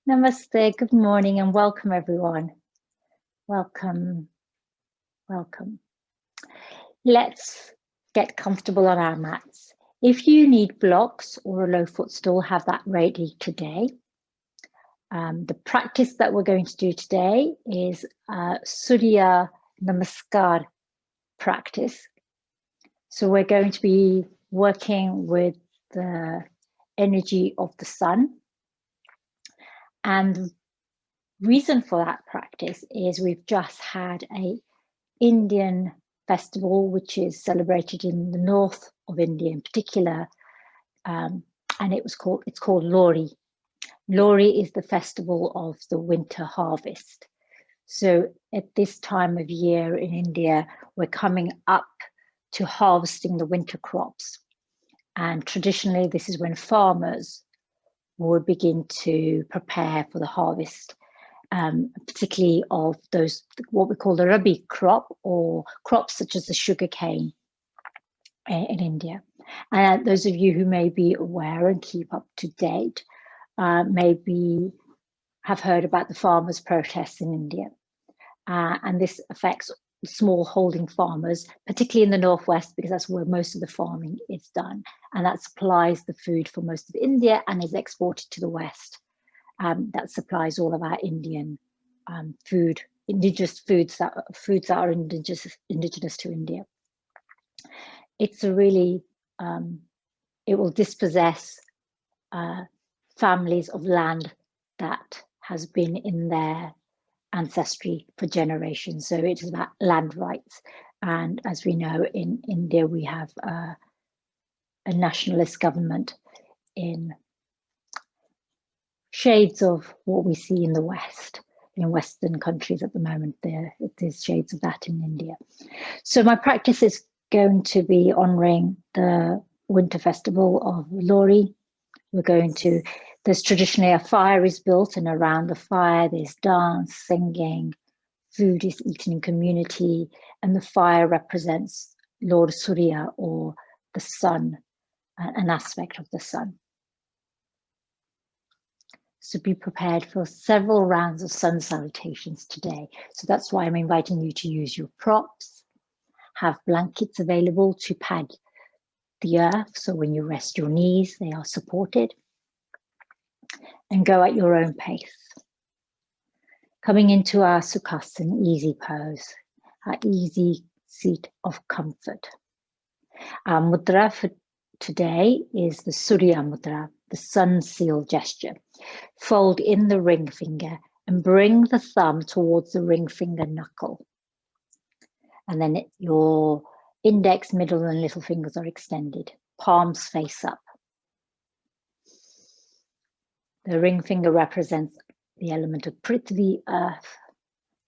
Namaste, good morning and welcome everyone. Welcome, welcome. Let's get comfortable on our mats. If you need blocks or a low footstool, have that ready today. The practice that we're going to do today is Surya Namaskar practice. So we're going to be working with the energy of the sun. And the reason for that practice is we've just had an Indian festival, which is celebrated in the north of India in particular, and it's called Lohri. Lohri is the festival of the winter harvest. So at this time of year in India, we're coming up to harvesting the winter crops. And traditionally, this is when farmers would begin to prepare for the harvest, particularly of those, what we call the rabi crop, or crops such as the sugarcane in India. And those of you who may be aware and keep up to date, maybe have heard about the farmers' protests in India. And this affects small holding farmers, particularly in the northwest, because that's where most of the farming is done. And that supplies the food for most of India and is exported to the west. That supplies all of our Indian food, indigenous foods that are indigenous to India. It's a really, it will dispossess families of land that has been in their ancestry for generations. So it is about land rights. And as we know, in India, we have a nationalist government in shades of what we see in the West, in Western countries at the moment. It is shades of that in India. So my practice is going to be honoring the winter festival of Lohri. There's traditionally a fire is built, and around the fire there's dance, singing, food is eaten in community, and the fire represents Lord Surya, or the sun, an aspect of the sun. So be prepared for several rounds of sun salutations today. So that's why I'm inviting you to use your props, have blankets available to pad the earth, so when you rest your knees, they are supported, and go at your own pace. Coming into our Sukhasana, easy pose, our easy seat of comfort. Our mudra for today is the Surya Mudra, the sun seal gesture. Fold in the ring finger and bring the thumb towards the ring finger knuckle. And then your index, middle, and little fingers are extended, palms face up. The ring finger represents the element of Prithvi, earth.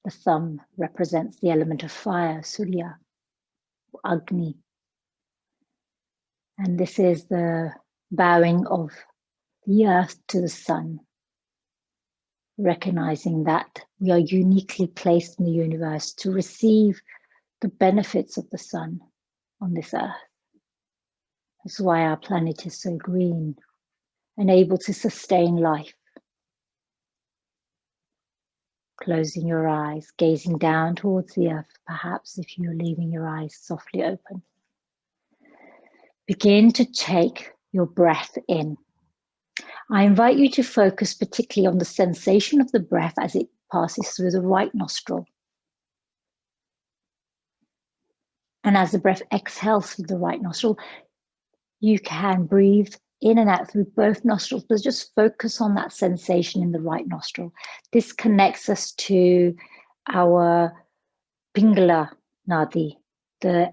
The thumb represents the element of fire, Surya, Agni. And this is the bowing of the earth to the sun, recognizing that we are uniquely placed in the universe to receive the benefits of the sun on this earth. That's why our planet is so green and able to sustain life. Closing your eyes, gazing down towards the earth, perhaps if you're leaving your eyes softly open. Begin to take your breath in. I invite you to focus particularly on the sensation of the breath as it passes through the right nostril. And as the breath exhales through the right nostril, you can breathe in and out through both nostrils, but just focus on that sensation in the right nostril. This connects us to our Pingala Nadi, the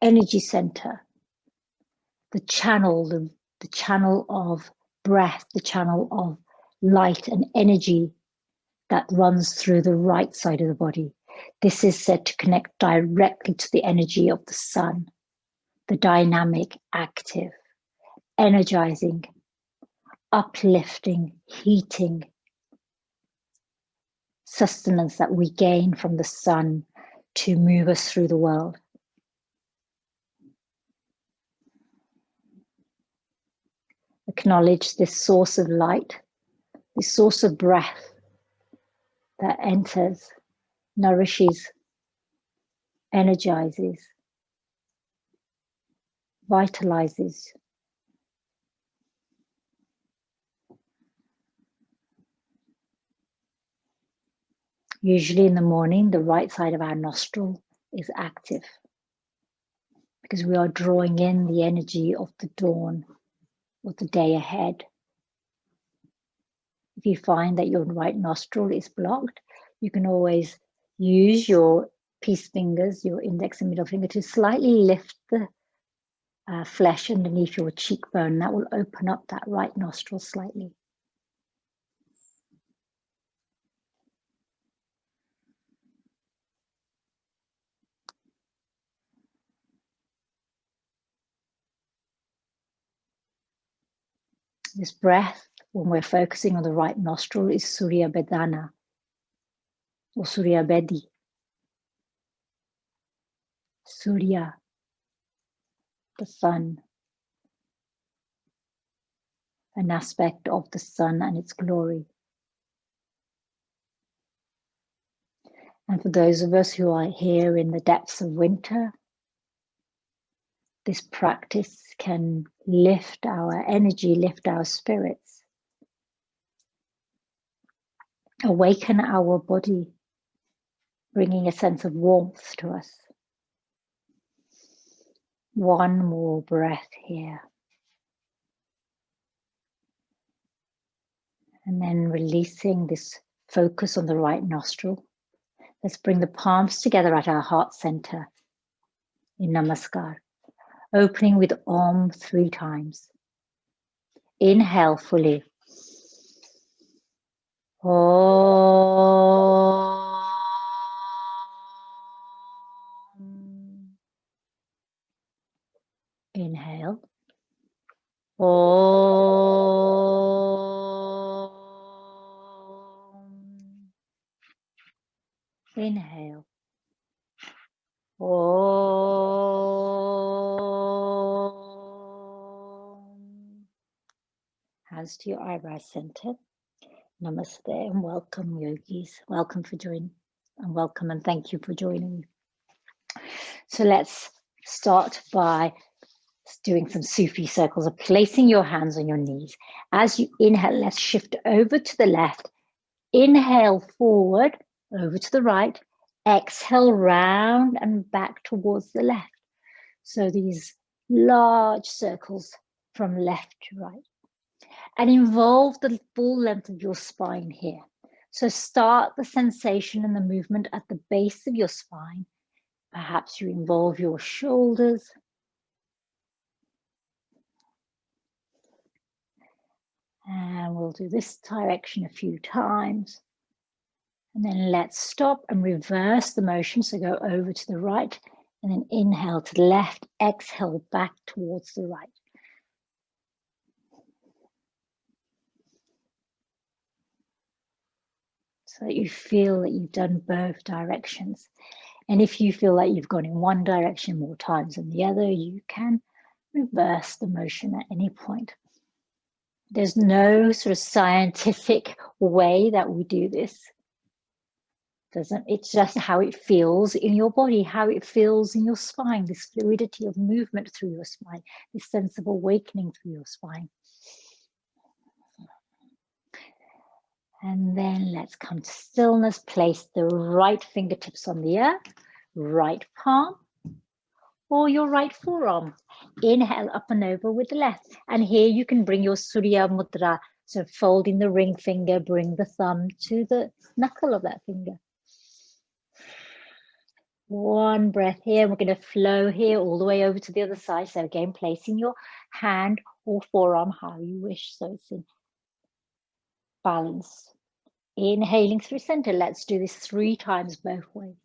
energy center, the channel of breath, the channel of light and energy that runs through the right side of the body. This is said to connect directly to the energy of the sun, the dynamic, active, energizing, uplifting, heating sustenance that we gain from the sun to move us through the world. Acknowledge this source of light this source of breath that enters, nourishes, energizes, vitalizes. Usually in the morning, the right side of our nostril is active because we are drawing in the energy of the dawn or the day ahead. If you find that your right nostril is blocked, you can always use your peace fingers, your index and middle finger, to slightly lift the flesh underneath your cheekbone. That will open up that right nostril slightly. This breath, when we're focusing on the right nostril, is Surya Bedana or Surya Bedi. Surya, the sun, an aspect of the sun and its glory. And for those of us who are here in the depths of winter, this practice can lift our energy, lift our spirits, awaken our body, bringing a sense of warmth to us. One more breath here. And then releasing this focus on the right nostril. Let's bring the palms together at our heart center in Namaskar. Opening with Om 3 times. Inhale fully. Om. Inhale. Om. Inhale. Om. Hands to your eyebrow center. Namaste and welcome, yogis. Welcome for joining, and welcome and thank you for joining. So let's start by doing some Sufi circles of placing your hands on your knees. As you inhale, let's shift over to the left. Inhale forward, over to the right. Exhale round and back towards the left. So these large circles from left to right. And involve the full length of your spine here. So start the sensation and the movement at the base of your spine. Perhaps you involve your shoulders. And we'll do this direction a few times. And then let's stop and reverse the motion. So go over to the right and then inhale to the left, exhale back towards the right. So that you feel that you've done both directions. And if you feel like you've gone in one direction more times than the other, you can reverse the motion at any point. There's no sort of scientific way that we do this. It's just how it feels in your body, how it feels in your spine, this fluidity of movement through your spine, this sense of awakening through your spine. And then let's come to stillness. Place the right fingertips on the earth, right palm, or your right forearm. Inhale up and over with the left. And here you can bring your Surya Mudra. So folding the ring finger, bring the thumb to the knuckle of that finger. One breath here. We're going to flow here all the way over to the other side. So again, placing your hand or forearm how you wish. So it's in balance. Inhaling through center. Let's do this 3 times both ways.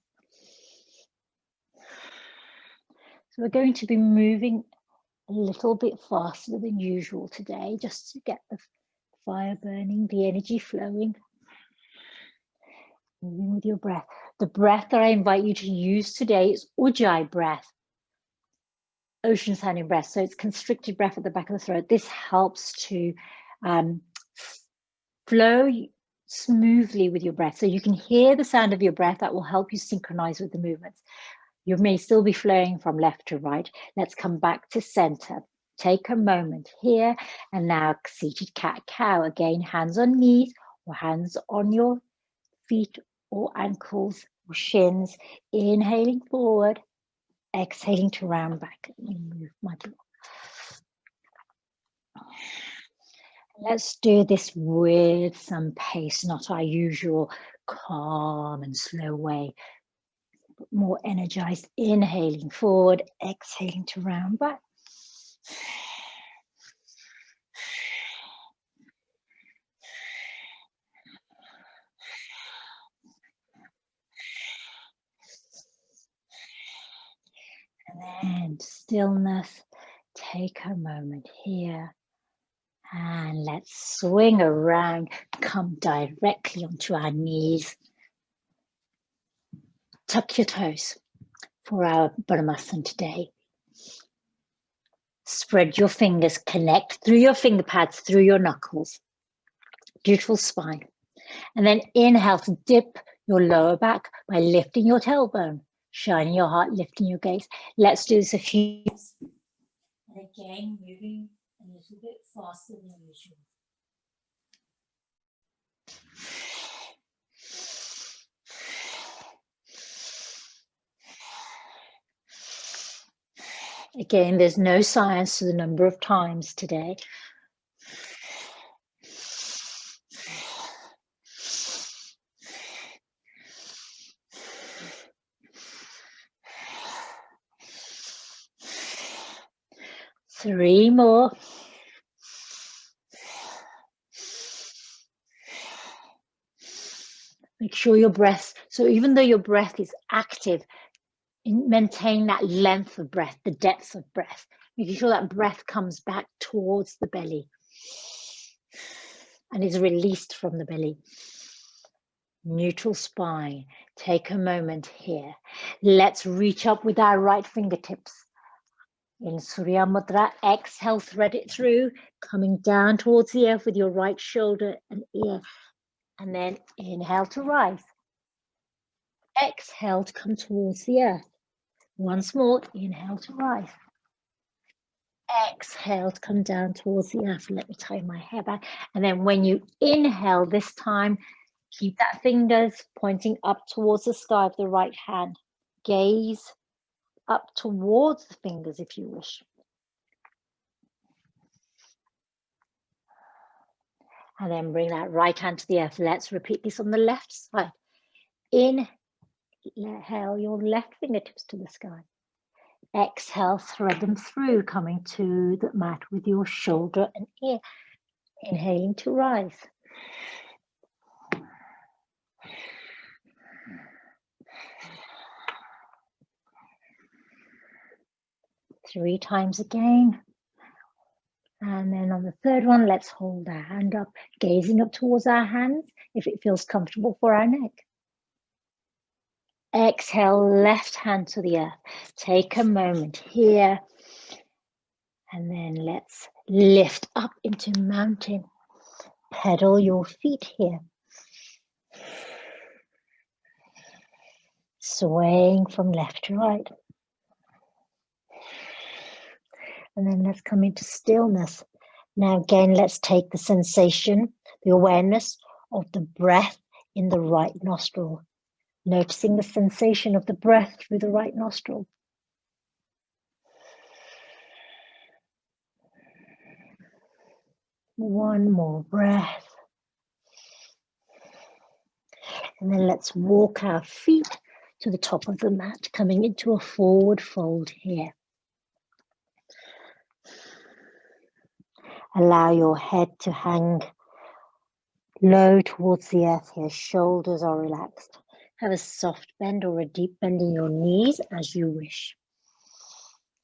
So we're going to be moving a little bit faster than usual today, just to get the fire burning, the energy flowing. Moving with your breath. The breath that I invite you to use today is Ujjayi breath, ocean sounding breath. So it's constricted breath at the back of the throat. This helps to Flow smoothly with your breath. So you can hear the sound of your breath. That will help you synchronize with the movements. You may still be flowing from left to right. Let's come back to center. Take a moment here, and now seated cat-cow. Again, hands on knees or hands on your feet or ankles or shins. Inhaling forward, exhaling to round back. Let me move my block. Let's do this with some pace, not our usual calm and slow way, but more energized. Inhaling forward, exhaling to round back. And then stillness. Take a moment here. And let's swing around, come directly onto our knees. Tuck your toes for our Padmasana today. Spread your fingers, connect through your finger pads, through your knuckles. Beautiful spine. And then inhale to dip your lower back by lifting your tailbone, shining your heart, lifting your gaze. Let's do this a few times. And again, moving a little bit faster than usual. Again, there's no science to the number of times today. Three more. Make sure your breath, so even though your breath is active, maintain that length of breath, the depth of breath, making sure that breath comes back towards the belly and is released from the belly. Neutral spine. Take a moment here. Let's reach up with our right fingertips. In Surya Mudra, exhale, thread it through, coming down towards the earth with your right shoulder and ear. And then inhale to rise. Exhale to come towards the earth. Once more, inhale to rise. Exhale to come down towards the earth. Let me tie my hair back. And then when you inhale this time, keep that fingers pointing up towards the sky of the right hand. Gaze up towards the fingers if you wish. And then bring that right hand to the earth. Let's repeat this on the left side. Inhale your left fingertips to the sky. Exhale, thread them through, coming to the mat with your shoulder and ear. Inhaling to rise. Three times again. And then on the third one, let's hold our hand up, gazing up towards our hands if it feels comfortable for our neck. Exhale, left hand to the earth. Take a moment here. And then let's lift up into mountain. Pedal your feet here. Swaying from left to right. And then let's come into stillness. Now again, let's take the sensation, the awareness of the breath in the right nostril. Noticing the sensation of the breath through the right nostril. One more breath. And then let's walk our feet to the top of the mat, coming into a forward fold here. Allow your head to hang low towards the earth here. Shoulders are relaxed. Have a soft bend or a deep bend in your knees as you wish,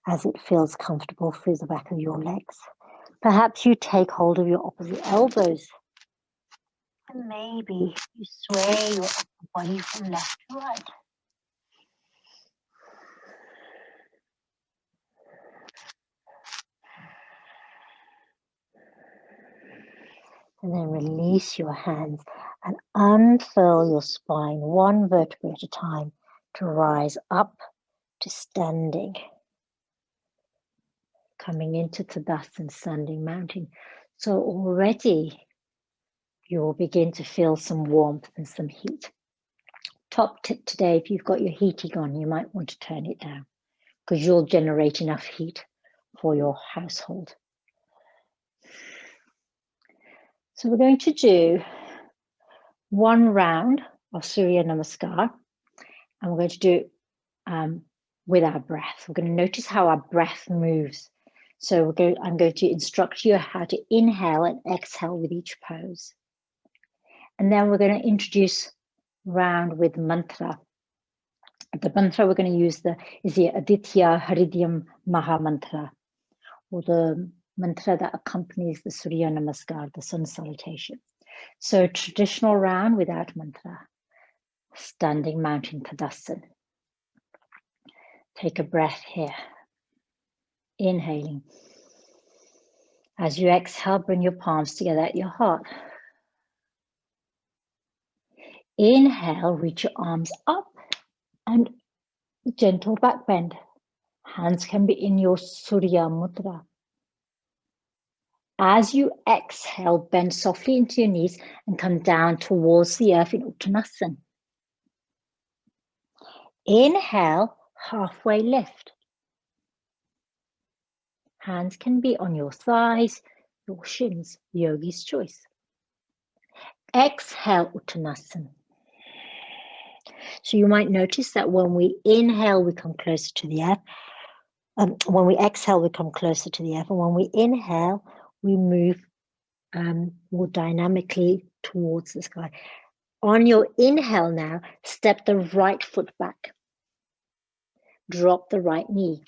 as it feels comfortable through the back of your legs. Perhaps you take hold of your opposite elbows. And maybe you sway your upper body from left to right. And then release your hands and unfurl your spine one vertebra at a time to rise up to standing. Coming into Tadasana, standing mountain. So already you'll begin to feel some warmth and some heat. Top tip today, if you've got your heating on, you might want to turn it down because you'll generate enough heat for your household. So we're going to do one round of Surya Namaskar, and we're going to do it with our breath. We're going to notice how our breath moves. So I'm going to instruct you how to inhale and exhale with each pose. And then we're going to introduce round with mantra. The mantra we're going to use is the aditya, hridayam, maha mantra, or the mantra that accompanies the Surya Namaskar, the sun salutation. So traditional round without mantra. Standing mountain Tadasana. Take a breath here. Inhaling. As you exhale, bring your palms together at your heart. Inhale, reach your arms up and gentle back bend. Hands can be in your Surya Mudra. As you exhale, bend softly into your knees and come down towards the earth in Uttanasana. Inhale, halfway lift. Hands can be on your thighs, your shins, yogi's choice. Exhale, Uttanasana. So you might notice that when we inhale, we come closer to the earth. When we exhale, we come closer to the earth. And when we inhale, we move more dynamically towards the sky. On your inhale now, step the right foot back. Drop the right knee.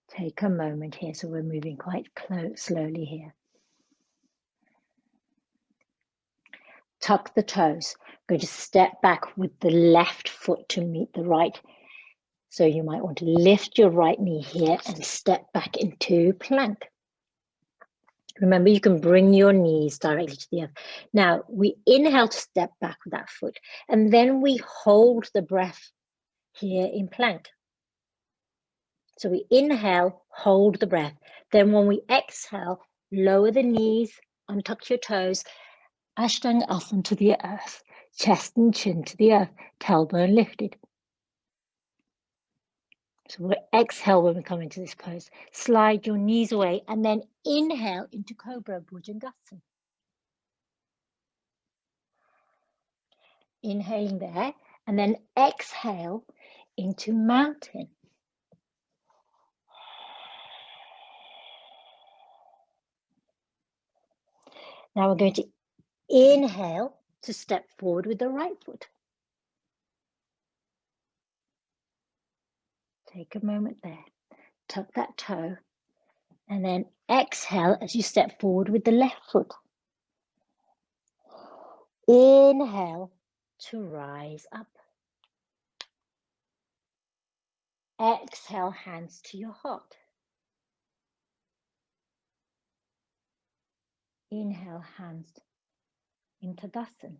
Take a moment here. So we're moving quite slowly here. Tuck the toes. Going to step back with the left foot to meet the right. So you might want to lift your right knee here and step back into plank. Remember, you can bring your knees directly to the earth. Now, we inhale to step back with that foot, and then we hold the breath here in plank. So we inhale, hold the breath. Then when we exhale, lower the knees, untuck your toes, Ashtanga Asana to the earth, chest and chin to the earth, tailbone lifted. So we'll exhale when we come into this pose. Slide your knees away and then inhale into Cobra, Bhujangasana. Inhaling there and then exhale into mountain. Now we're going to inhale to step forward with the right foot. Take a moment there. Tuck that toe and then exhale as you step forward with the left foot. Inhale to rise up. Exhale, hands to your heart. Inhale, hands into Tadasana.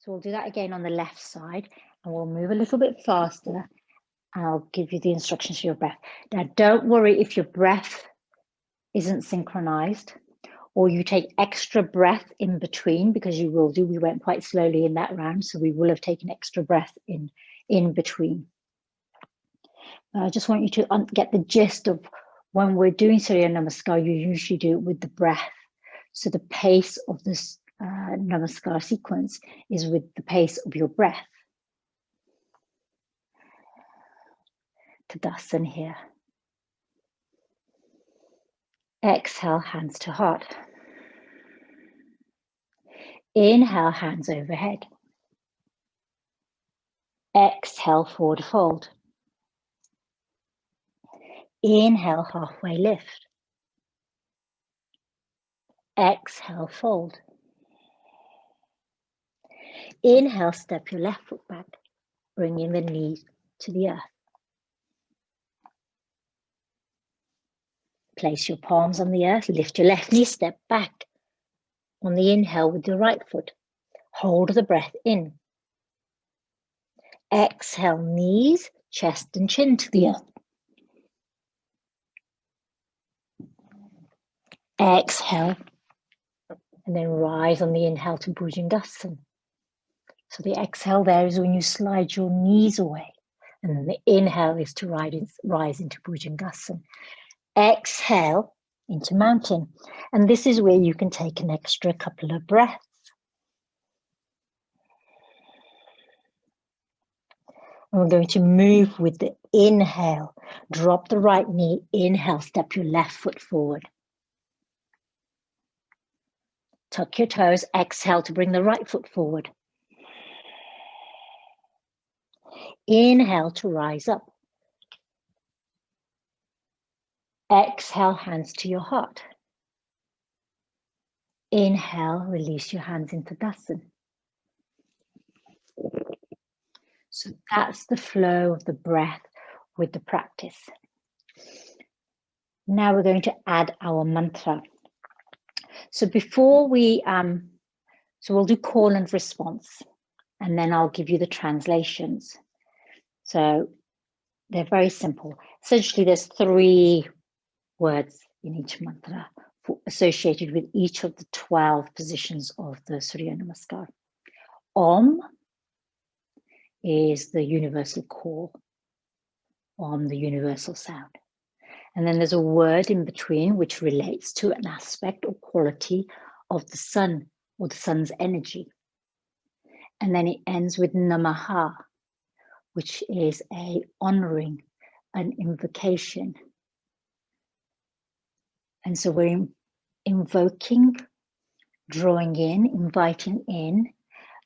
So we'll do that again on the left side and we'll move a little bit faster. I'll give you the instructions for your breath. Now, don't worry if your breath isn't synchronized or you take extra breath in between, because you will do. We went quite slowly in that round, so we will have taken extra breath in between. I just want you to get the gist of when we're doing Surya Namaskar, you usually do it with the breath. So the pace of this Namaskar sequence is with the pace of your breath. Tadasana here. Exhale, hands to heart. Inhale, hands overhead. Exhale, forward fold. Inhale, halfway lift. Exhale, fold. Inhale, step your left foot back, bringing the knees to the earth. Place your palms on the earth, lift your left knee, step back. On the inhale with the right foot, hold the breath in. Exhale, knees, chest and chin to the earth. Exhale, and then rise on the inhale to Bhujangasana. So the exhale there is when you slide your knees away, and then the inhale is to rise into Bhujangasana. Exhale into mountain, and this is where you can take an extra couple of breaths. And we're going to move with the inhale. Drop the right knee, inhale, step your left foot forward. Tuck your toes, exhale to bring the right foot forward. Inhale to rise up. Exhale, hands to your heart. Inhale, release your hands into Tadasana. So that's the flow of the breath with the practice. Now we're going to add our mantra. So before we, so we'll do call and response, and then I'll give you the translations. So they're very simple. Essentially, there's 3 words in each mantra associated with each of the 12 positions of the Surya Namaskar. Om is the universal call. Om, the universal sound. And then there's a word in between which relates to an aspect or quality of the sun or the sun's energy. And then it ends with Namaha, which is a honoring, an invocation. And so we're invoking, drawing in, inviting in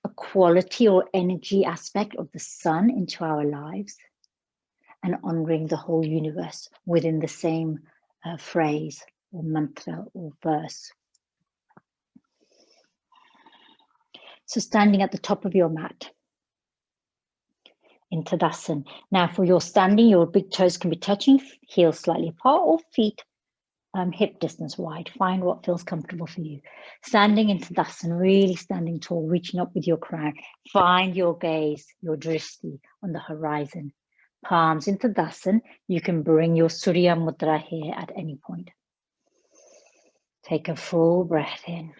a quality or energy aspect of the sun into our lives, and honoring the whole universe within the same phrase or mantra or verse. So standing at the top of your mat in Tadasana. Now for your standing, your big toes can be touching, heels slightly apart, or feet hip distance wide. Find what feels comfortable for you. Standing in Tadasana, really standing tall, reaching up with your crown. Find your gaze, your drishti on the horizon. Palms in Tadasana. You can bring your Surya Mudra here at any point. Take a full breath in.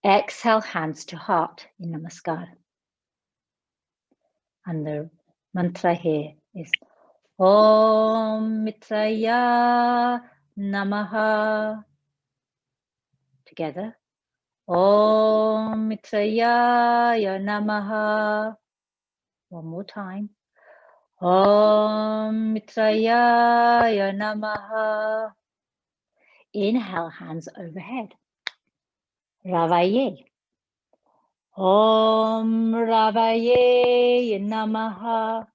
Exhale, hands to heart in Namaskar. And the mantra here is Om Mitraya Namaha. Together. Om Mitraya Namaha. One more time. Om Mitraya Namaha. Inhale, hands overhead. Ravaye. Om Ravaye Namaha.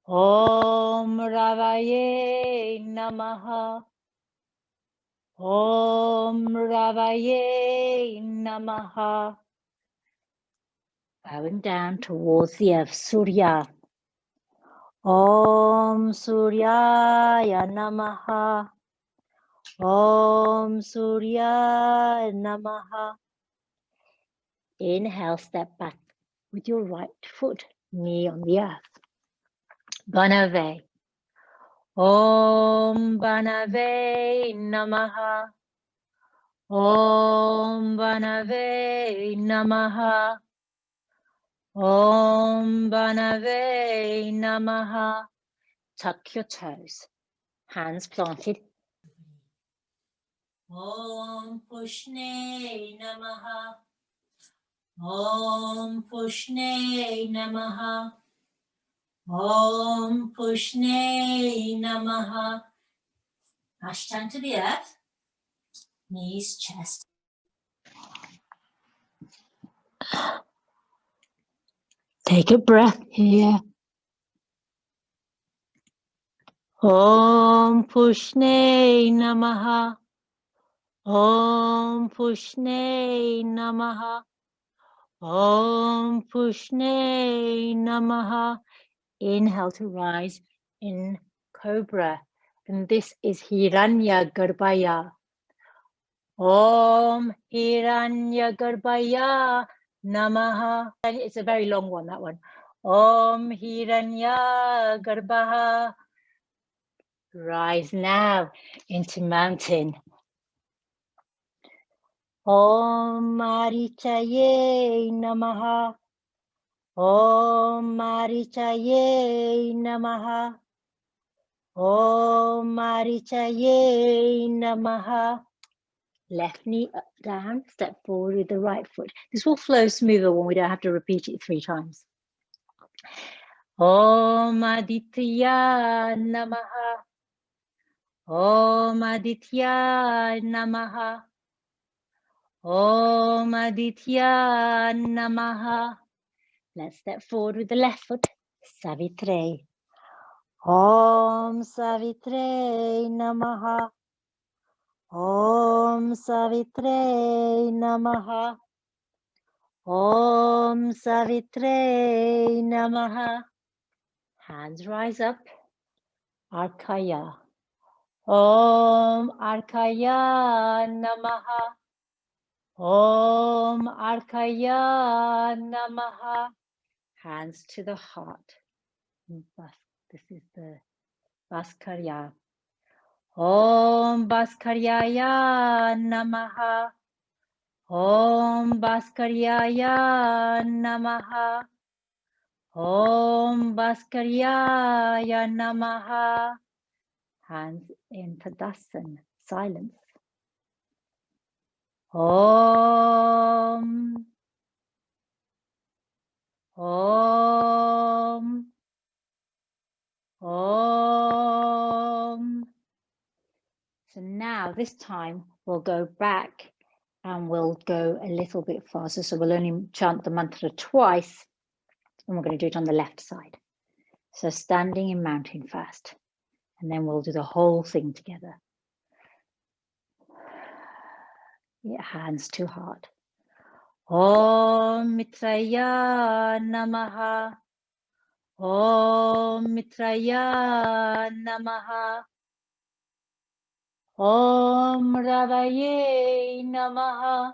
Om Ravaye Namaha. Om Ravaye Namaha. Bowing down towards the earth, Surya. Om Suryaya Namaha. Om Surya Namaha. Inhale, step back with your right foot, knee on the earth. Banave. Om Banave Namaha. Om Banave Namaha. Om Banave Namaha. Tuck your toes. Hands planted. Om Pushne Namaha. Om Pushne Namaha. Om Pushne Namaha. Ashtan to the earth. Knees, chest. Take a breath here. Om Pushne Namaha. Om Pushne Namaha. Om Pushne Namaha. Inhale to rise in Cobra. And this is Hiranya Garbhaya. Om Hiranya Garbhaya Namaha. And it's a very long one, that one. Om Hiranya Garbha. Rise now into mountain. Om Marichaye Namaha. Om Marichaye Namaha. Om Marichaye Namaha. Left knee up, down, step forward with the right foot. This will flow smoother when we don't have to repeat it 3 times. Om Aditya Namaha. Om Aditya Namaha. Om Aditya Namaha. Let's step forward with the left foot. Savitre. Om Savitre Namaha. Om Savitre Namaha. Om Savitre Namaha. Hands rise up. Arkaya. Om Arkaya Namaha. Om Arkaya Namaha. Hands to the heart. This is the Bhaskarya. Om Bhaskaryaya Namaha. Om Bhaskaryaya Namaha. Om Bhaskaryaya Namaha. Hands in Tadasana, silence. Om. Om. Om. So now this time we'll go back and we'll go a little bit faster. So we'll only chant the mantra twice and we're going to do it on the left side. So standing in mountain first, and then we'll do the whole thing together. Yeah, hands to heart. Om Mitraya Namaha. Om Mitraya Namaha. Om Ravaye Namaha.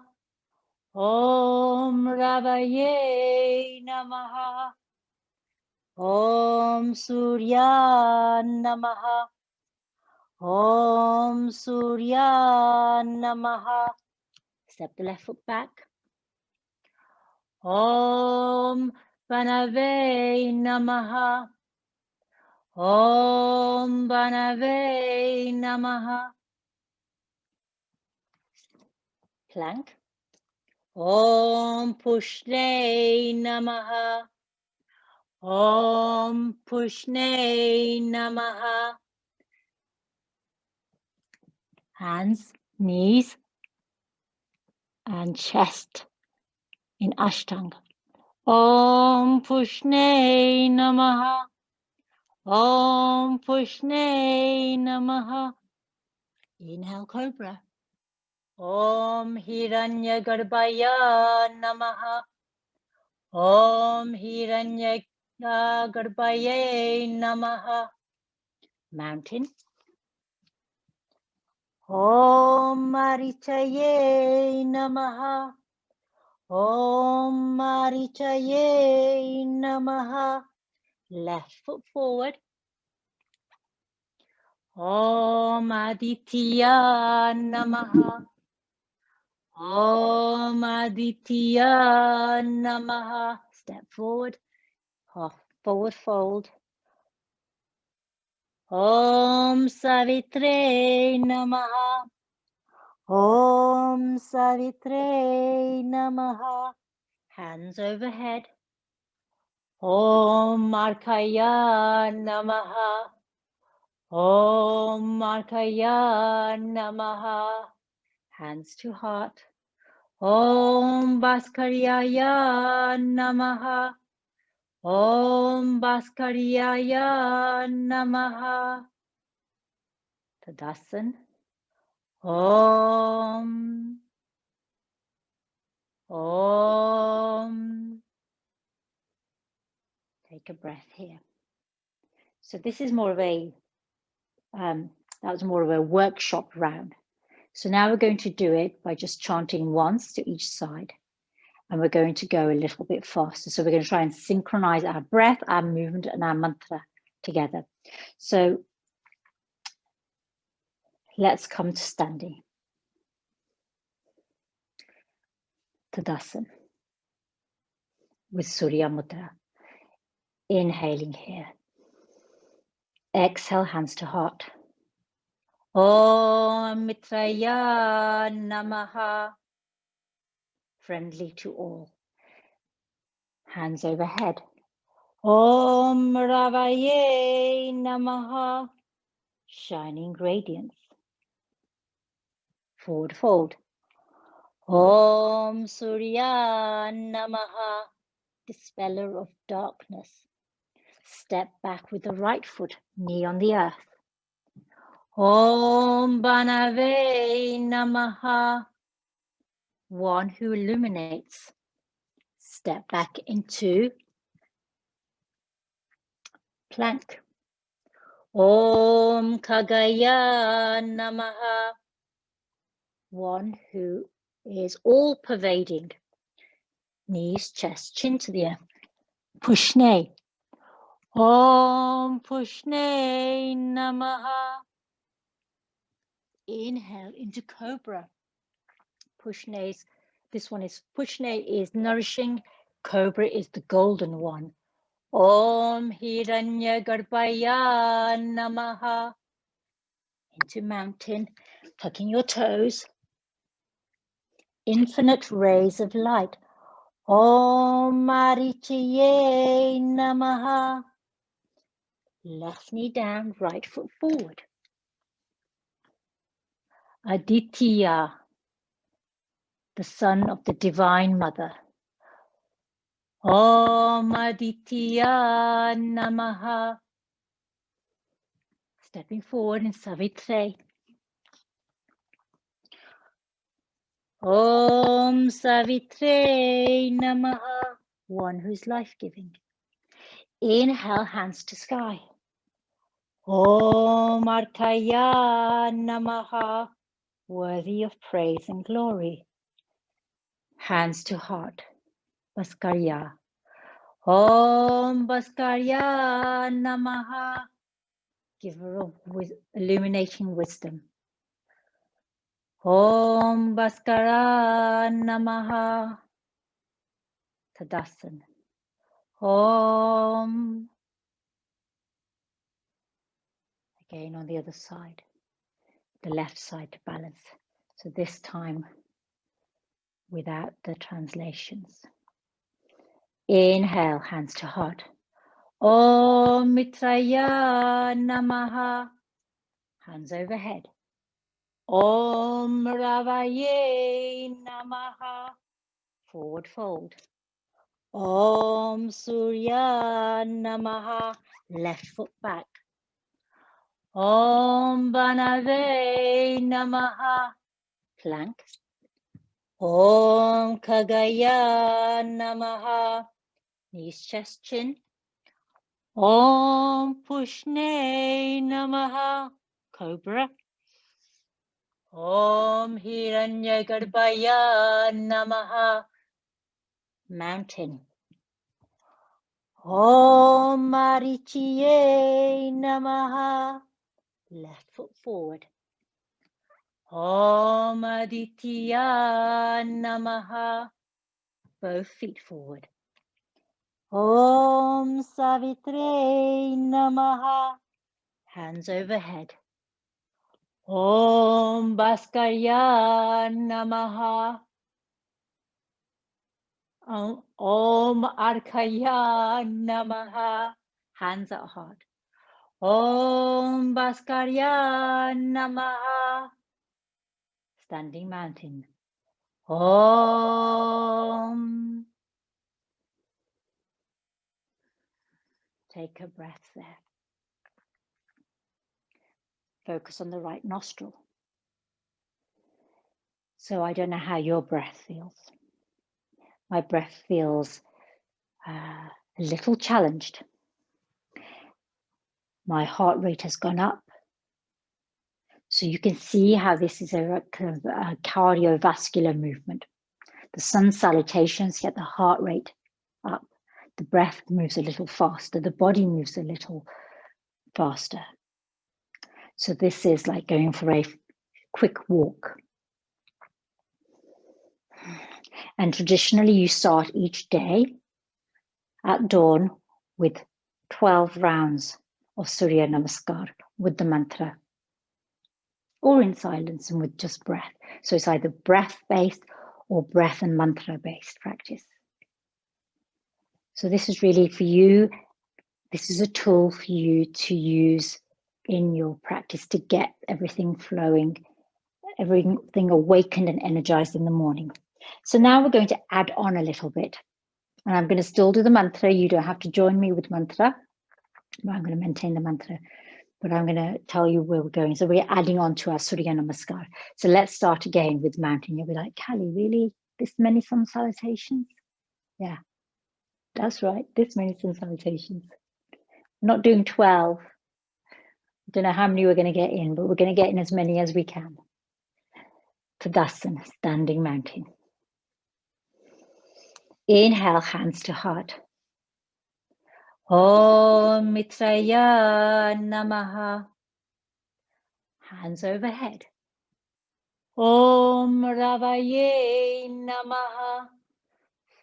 Om Ravaye Namaha. Om Surya Namaha. Om Surya Namaha. Step the left foot back. Om Banave Namaha. Om Banave Namaha. Plank. Om Pushne Namaha. Om Pushne Namaha. Hands, knees, and chest in Ashtanga. Om Pushne Namaha. Om Pushne Namaha. Inhale, Cobra. Om Hiranya Garbhaya Namaha. Om Hiranya Garbhaya Namaha. Mountain. Om Marichaye Namaha. Om Marichaye Namaha. Left foot forward. Om Aditya Namaha. Om Aditya Namaha. Step forward. Forward fold. Om Savitre Namaha. Om Savitre Namaha. Hands overhead. Om Arkaya Namaha. Om Arkaya Namaha. Hands to heart. Om Bhaskaryaya Namaha. Om Bhaskaryaya Namaha. Tadasana. Om. Om. Take a breath here. So this is more of a that was more of a workshop round. So now we're going to do it by just chanting once to each side. And we're going to go a little bit faster. So we're going to try and synchronize our breath, our movement, and our mantra together. So let's come to standing. Tadasana with Surya Mudra. Inhaling here. Exhale, hands to heart. Om Mitraya Namaha. Friendly to all. Hands overhead. Om Ravaye Namaha. Shining radiance. Forward fold. Om Surya Namaha. Dispeller of darkness. Step back with the right foot, knee on the earth. Om Banave Namaha. One who illuminates. Step back into plank. Om Kagaya Namaha. One who is all pervading. Knees, chest, chin to the earth. Pushne. Om Pushne Namaha. Inhale into Cobra. Pushne's, this one is, Pushne is nourishing. Cobra is the golden one. Om Hiranya Garbhaya Namaha. Into mountain, tucking your toes. Infinite rays of light. Om Marichaye Namaha. Left knee down, right foot forward. Aditya, the son of the Divine Mother. Om Aditya Namaha. Stepping forward in Savitre. Om Savitre Namaha. One who's life-giving. Inhale, hands to sky. Om Artaya Namaha. Worthy of praise and glory. Hands to heart. Bhaskarya. Om Bhaskarya Namaha. Giver of illuminating wisdom. Om Bhaskara Namaha. Tadasana. Om. Again on the other side. The left side to balance. So this time without the translations. Inhale, hands to heart. Om Mitraya Namaha. Hands overhead. Om Ravaye Namaha. Forward fold. Om Surya Namaha. Left foot back. Om Banave Namaha. Plank. Om Kagaya Namaha. Knees, chest, chin. Om Pushne Namaha. Cobra. Om Hiranyagarbhaya Namaha. Mountain. Om Marichaye Namaha. Left foot forward. Om Aditya Namaha. Both feet forward. Om Savitre Namaha. Hands overhead. Om Bhaskarya Namaha. Om Arkaya Namaha. Hands at heart. Om Bhaskarya Namaha. Standing mountain. Om. Take a breath there. Focus on the right nostril. So I don't know how your breath feels. My breath feels a little challenged. My heart rate has gone up. So you can see how this is a kind of a cardiovascular movement. The sun salutations get the heart rate up. The breath moves a little faster. The body moves a little faster. So this is like going for a quick walk. And traditionally, you start each day at dawn with 12 rounds of Surya Namaskar with the mantra, or in silence and with just breath. So it's either breath-based or breath and mantra-based practice. So this is really for you. This is a tool for you to use in your practice to get everything flowing, everything awakened and energized in the morning. So now we're going to add on a little bit. And I'm going to still do the mantra. You don't have to join me with mantra. I'm going to maintain the mantra, but I'm going to tell you where we're going. So we're adding on to our Surya Namaskar. So let's start again with mountain. You'll be like, Callie, really? This many sun salutations? Yeah, that's right. This many sun salutations. I'm not doing 12. I don't know how many we're going to get in, but we're going to get in as many as we can. Tadasana, standing mountain. Inhale, hands to heart. Om Mitraya Namaha. Hands overhead. Om Ravaye Namaha.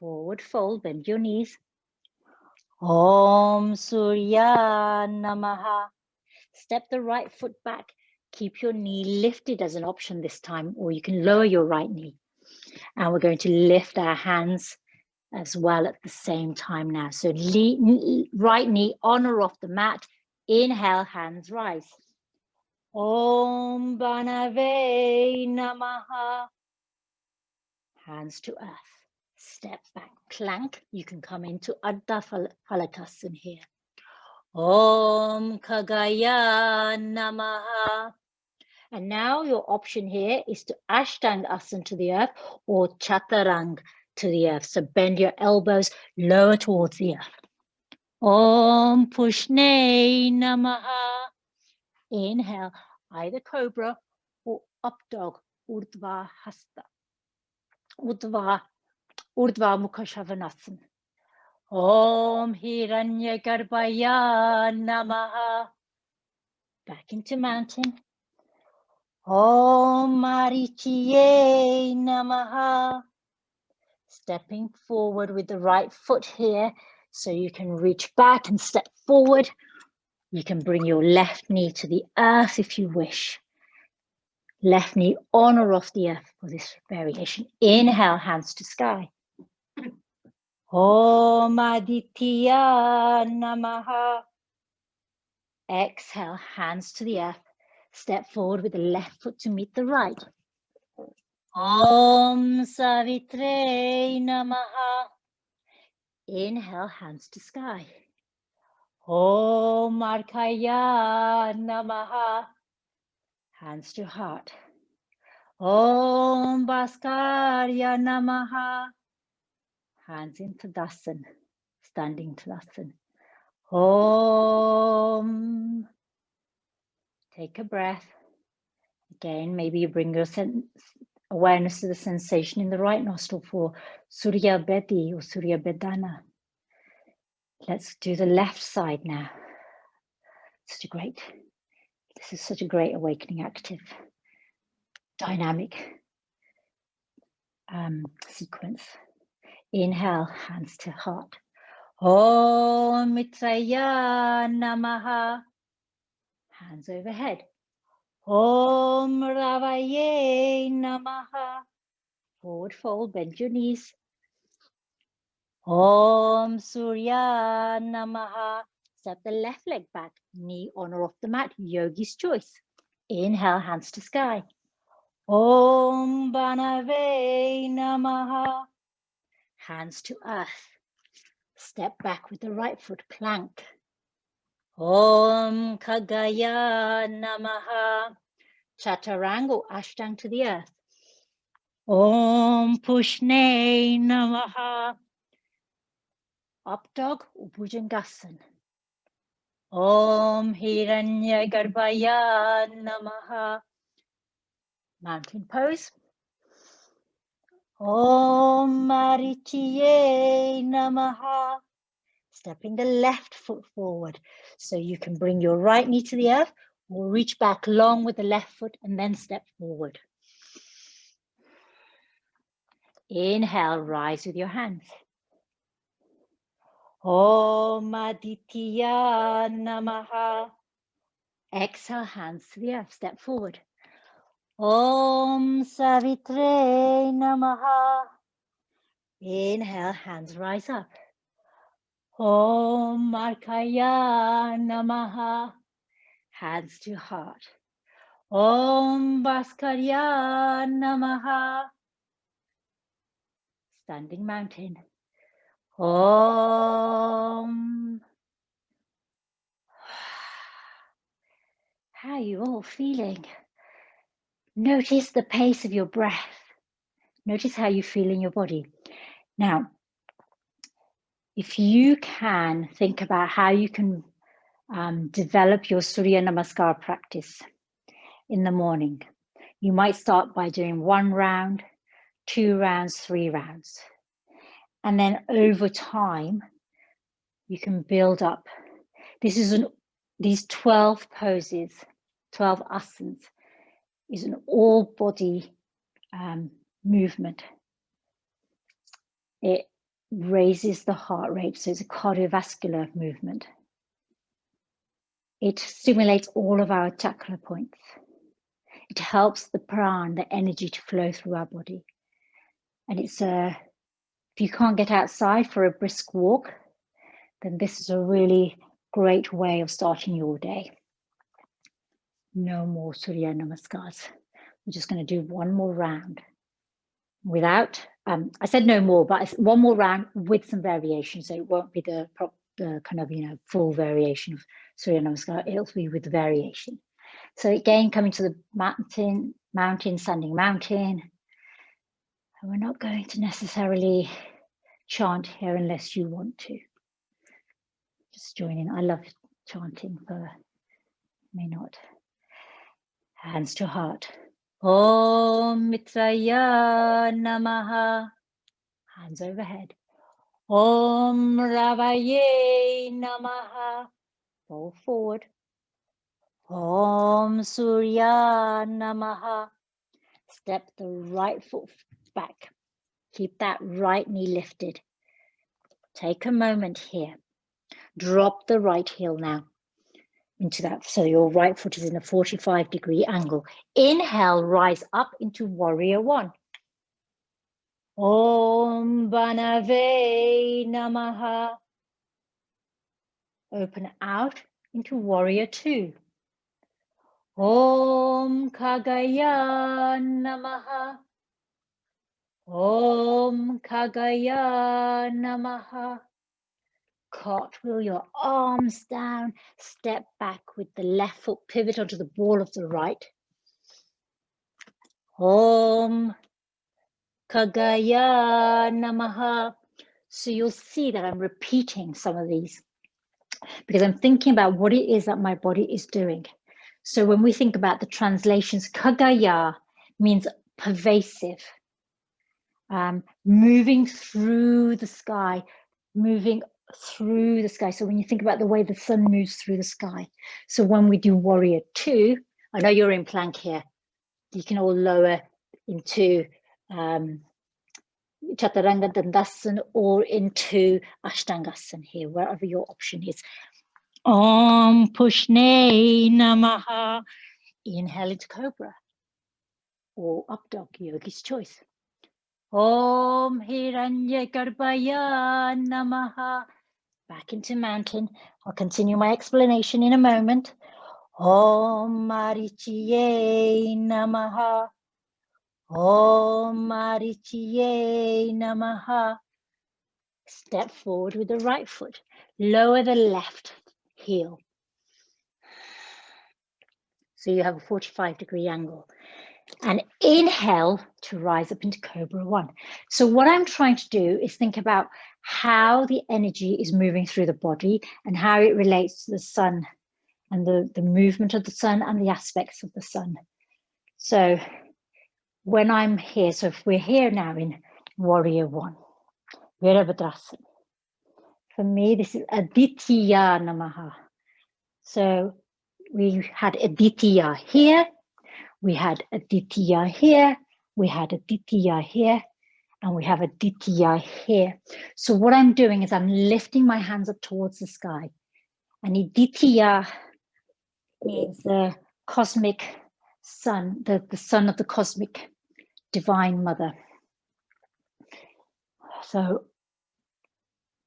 Forward fold, bend your knees. Om Surya Namaha. Step the right foot back. Keep your knee lifted as an option this time, or you can lower your right knee. And we're going to lift our hands as well at the same time now. So right knee on or off the mat. Inhale, hands rise. Om Banave Namaha. Hands to earth. Step back, plank. You can come into Aditya Halakasana here. Om Kagaya Namaha. And now your option here is to Ashtanga Asana to the earth or Chaturanga to the earth. So bend your elbows lower towards the earth. Om Pushne Namaha. Inhale, either Cobra or Up Dog, Urdhva Hasta. Urdhva Mukha Shavasana. Om Hiranyagarbhaya Namaha. Back into mountain. Om Marichiye Namaha. Stepping forward with the right foot here, so you can reach back and step forward. You can bring your left knee to the earth if you wish. Left knee on or off the earth for this variation. Inhale, hands to sky. Om Aditya Namaha. Exhale, hands to the earth. Step forward with the left foot to meet the right. Om Savitre Namaha. Inhale, hands to sky. Om Arkaya Namaha. Hands to heart. Om Bhaskarya Namaha. Hands in Tadasana, standing Tadasana. Om. Take a breath. Again, maybe you bring your awareness to the sensation in the right nostril for Surya Bedi or Surya Bedana. Let's do the left side now. This is such a great awakening, active, dynamic sequence. Inhale, hands to heart. Om Mitraya Namaha. Hands overhead. Om Ravaye Namaha. Forward fold, bend your knees. Om Surya Namaha. Step the left leg back, knee on or off the mat, yogi's choice. Inhale, hands to sky. Om Banave Namaha. Hands to earth. Step back with the right foot, plank. Om Kagaya Namaha. Chaturanga or Ashtanga to the earth. Om Pushne Namaha. Up dog or Bhujangasana. Om Hiranyagarbhaya Namaha. Mountain pose. Om Aditya Namaha. Stepping the left foot forward. So you can bring your right knee to the earth or reach back long with the left foot and then step forward. Inhale, rise with your hands. Om Aditya Namaha. Exhale, hands to the earth, step forward. Om Savitre Namaha. Inhale, hands rise up. Om Markaya Namaha. Hands to heart. Om Bhaskarya Namaha. Standing mountain. Om. How are you all feeling? Notice the pace of your breath. Notice how you feel in your body. Now, if you can think about how you can develop your Surya Namaskar practice in the morning, you might start by doing 1 round, 2 rounds, 3 rounds. And then over time, you can build up. These 12 poses, 12 asanas, is an all body movement. It raises the heart rate, so it's a cardiovascular movement. It stimulates all of our chakra points. It helps the prana, the energy, to flow through our body. And it's if you can't get outside for a brisk walk, then this is a really great way of starting your day. No more Surya Namaskars. We're just going to do 1 more round without, I said no more, but 1 more round with some variation. So it won't be the kind of, full variation of Surya Namaskar. It'll be with variation. So again, coming to the mountain, standing mountain. And we're not going to necessarily chant here unless you want to. Just join in. I love chanting, but may not. Hands to heart. Om Mitraya Namaha. Hands overhead. Om Ravaye Namaha. Fall forward. Om Surya Namaha. Step the right foot back. Keep that right knee lifted. Take a moment here. Drop the right heel now into that. So your right foot is in a 45-degree angle. Inhale, rise up into warrior 1. Om Banave Namaha. Open out into warrior 2. Om Kagaya Namaha. Om Kagaya Namaha. Cartwheel your arms down, step back with the left foot, pivot onto the ball of the right. Om Kagaya Namaha. So you'll see that I'm repeating some of these because I'm thinking about what it is that my body is doing. So when we think about the translations, Kagaya means pervasive, moving through the sky, moving through the sky. So when you think about the way the sun moves through the sky. So when we do warrior 2, I know you're in plank here. You can all lower into Chaturanga Dandasana or into Ashtangasana here, wherever your option is. Om Pushne Namaha. Inhale into Cobra or up dog, yogi's choice. Om Hiranya Garbhaya Namaha. Back into mountain. I'll continue my explanation in a moment. Om Marichiye Namaha. Om Marichiye Namaha. Step forward with the right foot. Lower the left heel. So you have a 45-degree angle. And inhale to rise up into Cobra 1. So what I'm trying to do is think about how the energy is moving through the body and how it relates to the sun and the movement of the sun and the aspects of the sun. So when I'm here, so if we're here now in Warrior One, Virabhadrasana, for me, this is Aditya Namaha. So we had Aditya here, we had Aditya here, we had Aditya here, and we have Aditya here. So what I'm doing is I'm lifting my hands up towards the sky. And Aditya is the cosmic sun, the son of the cosmic divine mother. So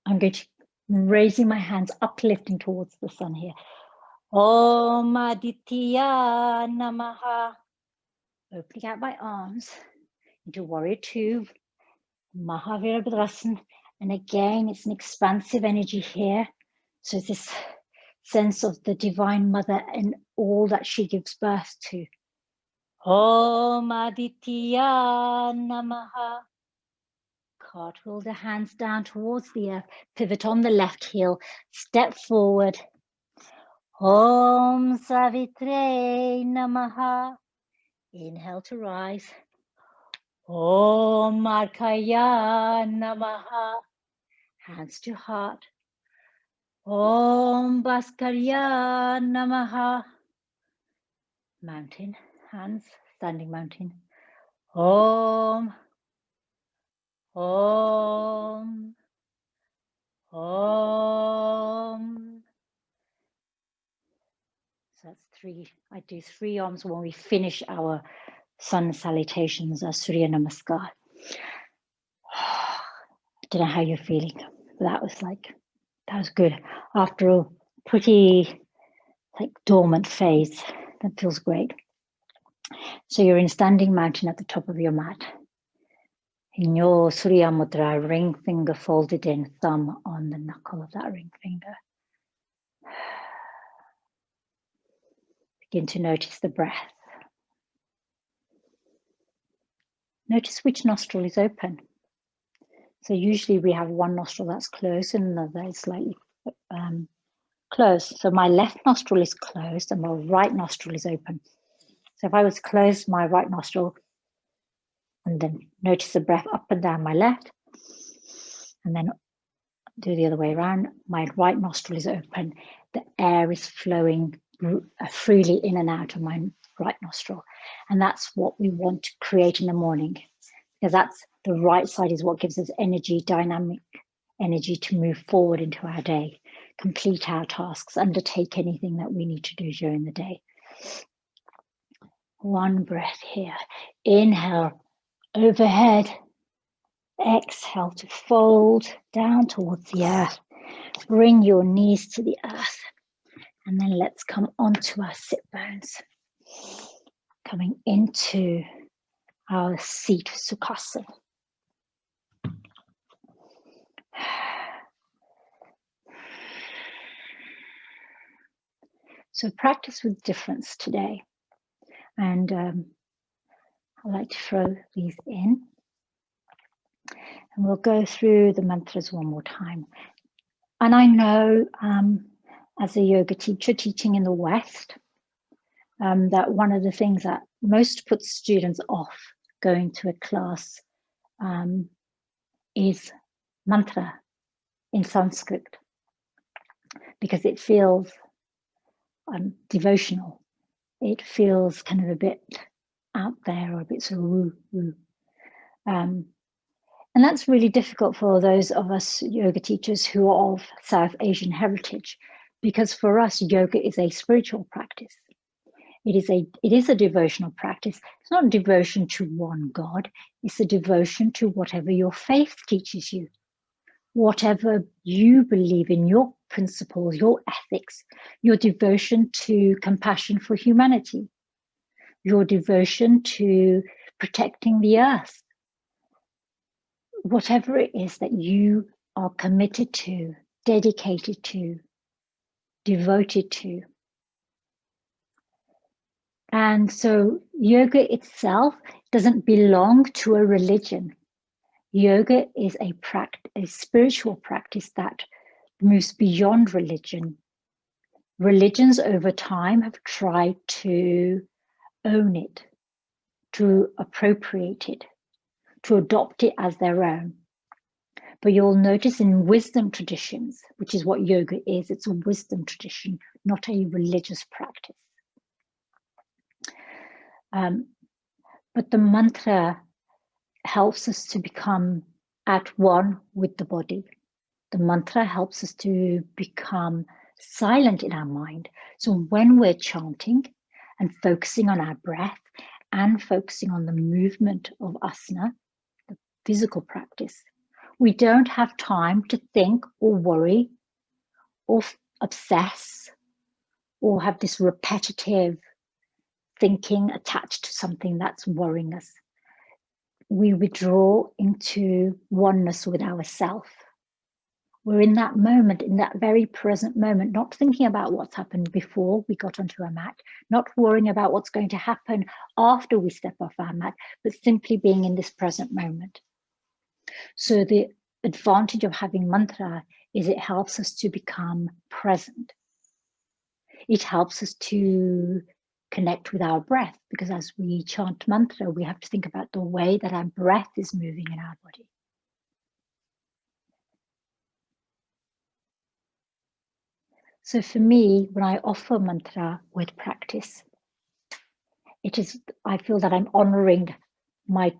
I'm going to raising my hands, uplifting towards the sun here. Om Aditya Namaha. Opening out my arms into Warrior Two, Mahavirabhadrasana. And again, it's an expansive energy here. So it's this sense of the divine mother and all that she gives birth to. Om Aditya Namaha. Cartwheel the hands down towards the earth. Pivot on the left heel. Step forward. Om Savitre Namaha. Inhale to rise. Om Markaya Namaha. Hands to heart. Om Bhaskarya Namaha. Mountain, hands, standing mountain. Om. Om. Om. So that's three. I do 3 arms when we finish our sun salutations, Surya Namaskar. I don't know how you're feeling, but that was good. After a pretty dormant phase, that feels great. So you're in standing mountain at the top of your mat. In your Surya Mudra, ring finger folded in, thumb on the knuckle of that ring finger. Begin to notice the breath. Notice which nostril is open. So usually we have one nostril that's closed and another is slightly closed. So my left nostril is closed and my right nostril is open. So if I was to close my right nostril and then notice the breath up and down my left, and then do the other way around, my right nostril is open. The air is flowing freely in and out of my right nostril. And that's what we want to create in the morning, because that's the right side is what gives us energy, dynamic energy to move forward into our day, complete our tasks, undertake anything that we need to do during the day. One breath here. Inhale, overhead. Exhale to fold down towards the earth. Bring your knees to the earth. And then let's come onto our sit bones. Coming into our seat, Sukhasana. So practice with difference today. And I like to throw these in. And we'll go through the mantras one more time. And I know as a yoga teacher teaching in the West, that one of the things that most puts students off going to a class is mantra in Sanskrit, because it feels devotional. It feels kind of a bit out there or a bit sort of woo-woo. And that's really difficult for those of us yoga teachers who are of South Asian heritage, because for us, yoga is a spiritual practice. It is a devotional practice. It's not a devotion to one God. It's a devotion to whatever your faith teaches you, whatever you believe in, your principles, your ethics, your devotion to compassion for humanity, your devotion to protecting the earth. Whatever it is that you are committed to, dedicated to, devoted to. And so yoga itself doesn't belong to a religion. Yoga is a spiritual practice that moves beyond religion. Religions over time have tried to own it, to appropriate it, to adopt it as their own. But you'll notice in wisdom traditions, which is what yoga is, it's a wisdom tradition, not a religious practice. But the mantra helps us to become at one with the body. The mantra helps us to become silent in our mind. So when we're chanting and focusing on our breath and focusing on the movement of asana, the physical practice, we don't have time to think or worry or obsess or have this repetitive thinking attached to something that's worrying us. We withdraw into oneness with ourself. We're in that moment, in that very present moment, not thinking about what's happened before we got onto a mat, not worrying about what's going to happen after we step off our mat, but simply being in this present moment. So the advantage of having mantra is it helps us to become present. It helps us to connect with our breath, because as we chant mantra, we have to think about the way that our breath is moving in our body. So for me, when I offer mantra with practice, I feel that I'm honoring my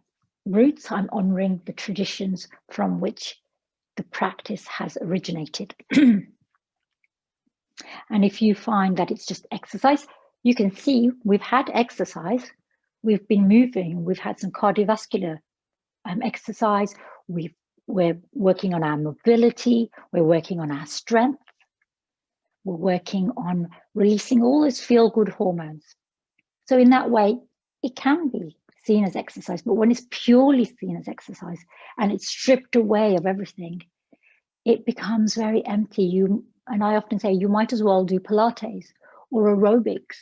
roots, I'm honoring the traditions from which the practice has originated. And if you find that it's just exercise, you can see we've had exercise, we've been moving, we've had some cardiovascular exercise, we're working on our mobility, we're working on our strength, we're working on releasing all those feel-good hormones. So in that way, it can be seen as exercise, but when it's purely seen as exercise and it's stripped away of everything, it becomes very empty. And I often say, you might as well do Pilates or aerobics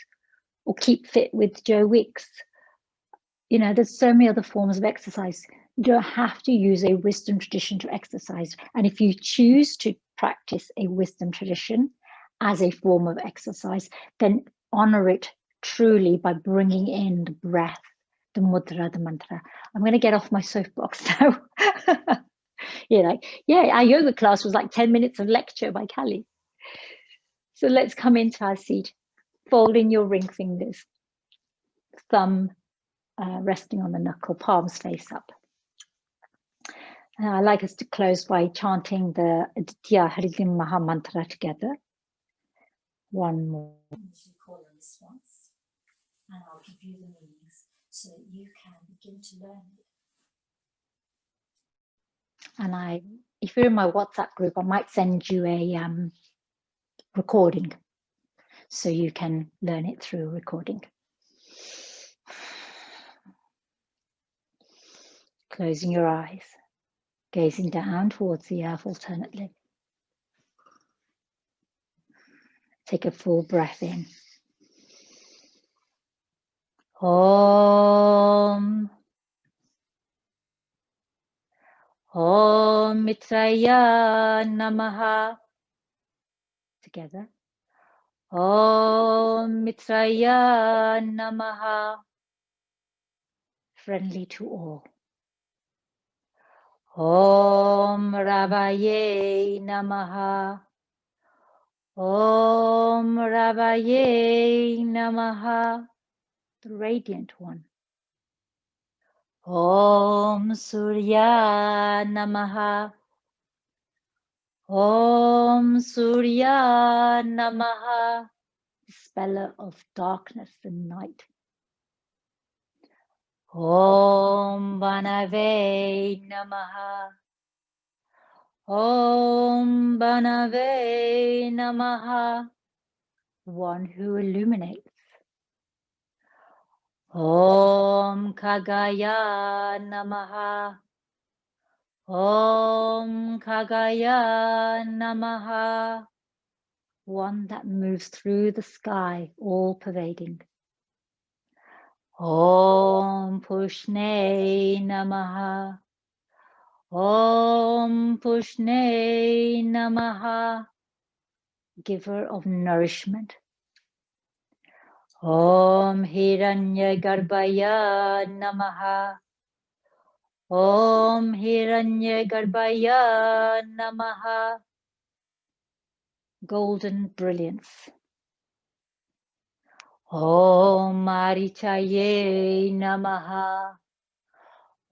or keep fit with Joe Wicks. You know, there's so many other forms of exercise. You don't have to use a wisdom tradition to exercise. And if you choose to practice a wisdom tradition as a form of exercise, then honor it truly by bringing in the breath, the mudra, the mantra. I'm going to get off my soapbox now. Our yoga class was like 10 minutes of lecture by Callie. So let's come into our seat, fold in your ring fingers, thumb resting on the knuckle, palms face up. I'd like us to close by chanting the aditya hridayam maha mantra together. One more. You call on this once, and I'll give you the meanings so that you can begin to learn it. And if you're in my WhatsApp group, I might send you a recording so you can learn it through recording. Closing your eyes, gazing down towards the earth alternately. Take a full breath in. Om. Om Mitraya Namaha. Together. Om Mitraya Namaha. Friendly to all. Om Ravaye Namaha. Om Ravaye Namaha. The radiant one. Om Surya Namaha. Om Surya Namaha. Dispeller of darkness and night. Om Banave Namaha. Om Banave Namaha. One who illuminates. Om Kagaya Namaha. Om Kagaya Namaha. One that moves through the sky, all pervading. Om Pushne Namaha. Om Pushne Namaha. Giver of nourishment. Om Hiranyagarbhaya Namaha. Om Hiranyagarbhaya Namaha. Golden brilliance. Om Marichaye Namaha.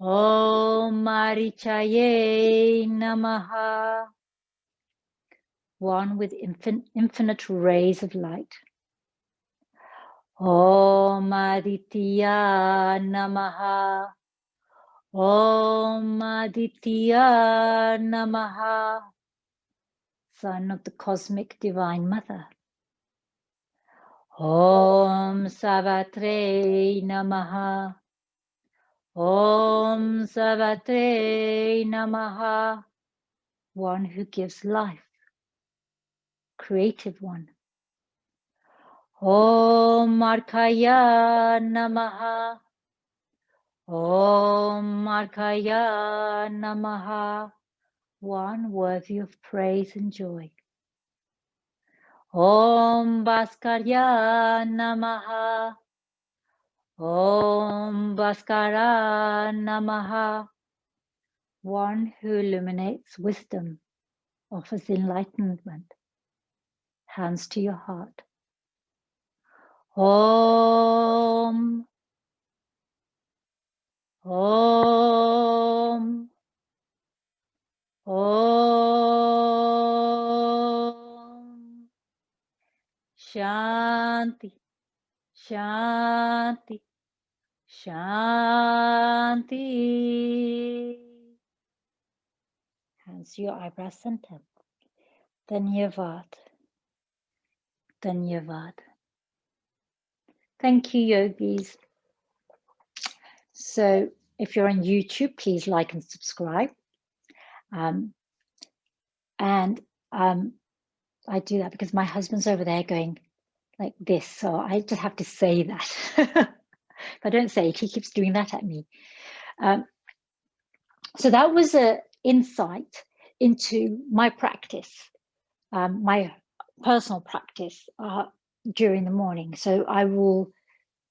Om Marichaye Namaha. One with infinite rays of light. Om Aditya Namaha. Om Aditya Namaha. Son of the cosmic divine mother. Om Savatre Namaha. Om Savatre Namaha. One who gives life. Creative one. Om Markaya Namaha. Om Markaya Namaha. One worthy of praise and joy. Om Bhaskarya Namaha. Om Bhaskara Namaha. One who illuminates wisdom, offers enlightenment. Hands to your heart. Om. Om. Om. Shanti. Shanti. Shanti. Hands to your eyebrow center. Dhanyavad. Dhanyavad. Thank you, yogis. So if you're on YouTube, please like and subscribe. I do that because my husband's over there going like this. So I just have to say that. If I don't say it, he keeps doing that at me. So that was an insight into my practice, my personal practice during the morning. So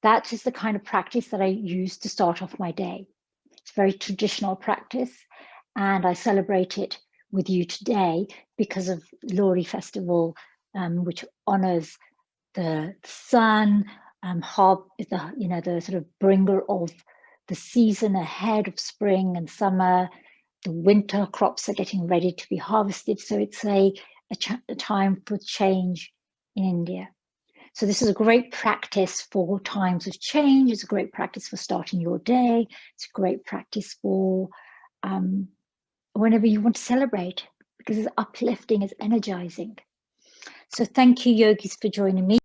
that is the kind of practice that I use to start off my day. It's a very traditional practice, and I celebrate it with you today because of Lori Festival, which honors the sun, the sort of bringer of the season ahead of spring and summer. The winter crops are getting ready to be harvested, so it's a time for change in India. So this is a great practice for times of change. It's a great practice for starting your day. It's a great practice for whenever you want to celebrate, because it's uplifting, it's energizing. So thank you, yogis, for joining me.